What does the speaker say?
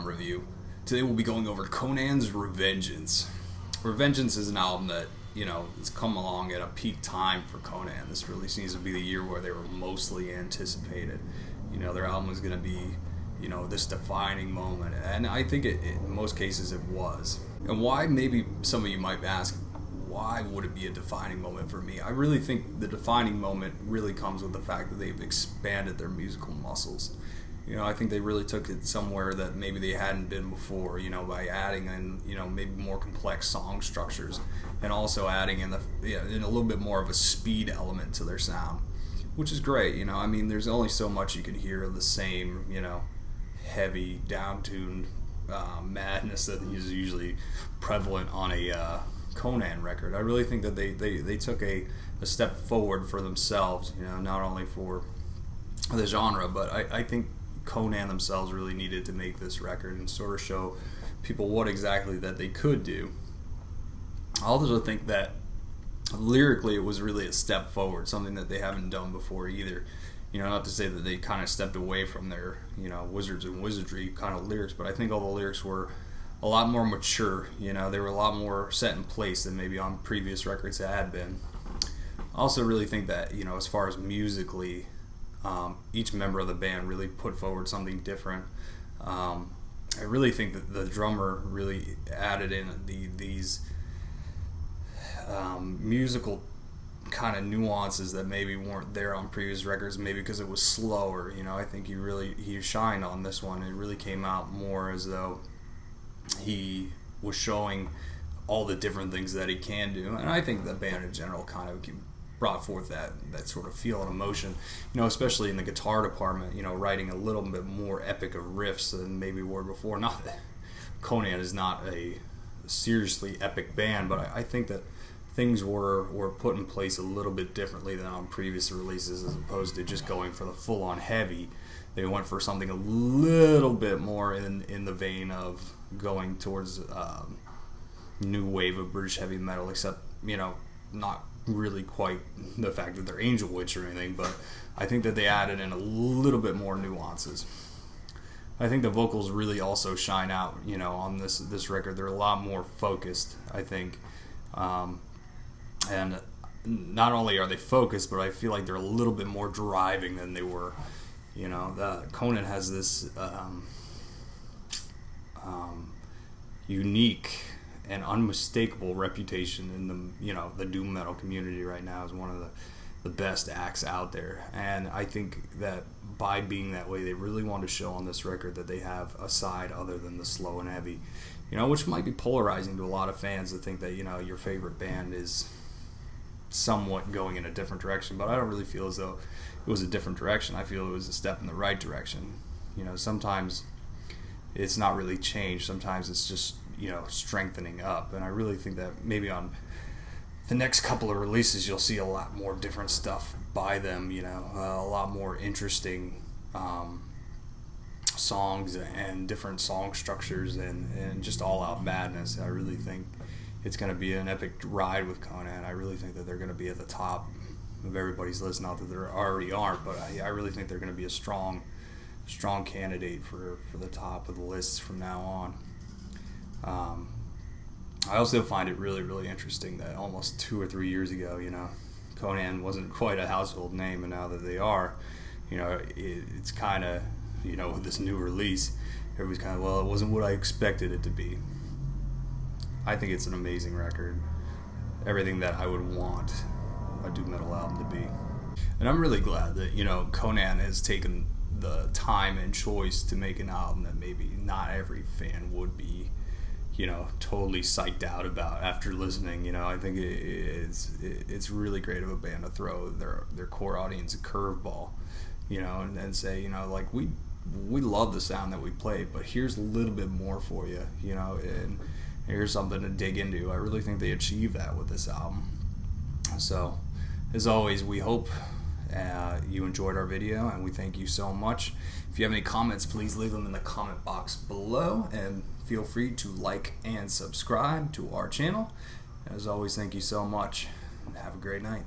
review. Today we'll be going over Conan's Revengeance. Revengeance is an album that, has come along at a peak time for Conan. This really seems to be the year where they were mostly anticipated. Their album was going to be, this defining moment. And I think in most cases it was. And why, maybe some of you might ask, why would it be a defining moment for me? I really think the defining moment really comes with the fact that they've expanded their musical muscles. I think they really took it somewhere that maybe they hadn't been before, by adding in, maybe more complex song structures and also adding in in a little bit more of a speed element to their sound, which is great. There's only so much you can hear of the same, heavy, down-tuned madness that is usually prevalent on a Conan record. I really think that they took a step forward for themselves, not only for the genre, but I think Conan themselves really needed to make this record and sort of show people what exactly that they could do. I also think that lyrically it was really a step forward, something that they haven't done before either. Not to say that they kind of stepped away from their, wizards and wizardry kind of lyrics, but I think all the lyrics were a lot more mature. They were a lot more set in place than maybe on previous records had been. I also really think that, as far as musically, each member of the band really put forward something different. I really think that the drummer really added in these musical kind of nuances that maybe weren't there on previous records, maybe because it was slower. I think he shined on this one. It really came out more as though he was showing all the different things that he can do, and I think the band in general kind of brought forth that sort of feel and emotion, especially in the guitar department, writing a little bit more epic of riffs than maybe were before. Not that Conan is not a seriously epic band, but I think that things were put in place a little bit differently than on previous releases, as opposed to just going for the full-on heavy. They went for something a little bit more in the vein of going towards new wave of British heavy metal, except, not really quite the fact that they're Angel Witch or anything, but I think that they added in a little bit more nuances. I think the vocals really also shine out, on this record. They're a lot more focused, I think. And not only are they focused, but I feel like they're a little bit more driving than they were. Conan has this unique and unmistakable reputation in the doom metal community right now as one of the best acts out there. And I think that by being that way, they really want to show on this record that they have a side other than the slow and heavy, which might be polarizing to a lot of fans to think that, your favorite band is somewhat going in a different direction. But I don't really feel as though it was a different direction. I feel it was a step in the right direction. Sometimes it's not really change. Sometimes it's just, strengthening up. And I really think that maybe on the next couple of releases you'll see a lot more different stuff by them, a lot more interesting songs and different song structures and just all-out madness. I really think it's going to be an epic ride with Conan. I really think that they're going to be at the top of everybody's list. Not that they already aren't, but I really think they're going to be a strong candidate for the top of the lists from now on. I also find it really, really interesting that almost 2 or 3 years ago, Conan wasn't quite a household name, and now that they are, it's kind of, with this new release, everybody's kind of, well, it wasn't what I expected it to be. I think it's an amazing record. Everything that I would want a doom metal album to be. And I'm really glad that, Conan has taken the time and choice to make an album that maybe not every fan would be, totally psyched out about after listening. I think it's really great of a band to throw their core audience a curveball, and say, we love the sound that we play, but here's a little bit more for you, and here's something to dig into. I really think they achieved that with this album. So, as always, we hope you enjoyed our video, and we thank you so much. If you have any comments, please leave them in the comment box below, and feel free to like and subscribe to our channel. As always, thank you so much, and have a great night.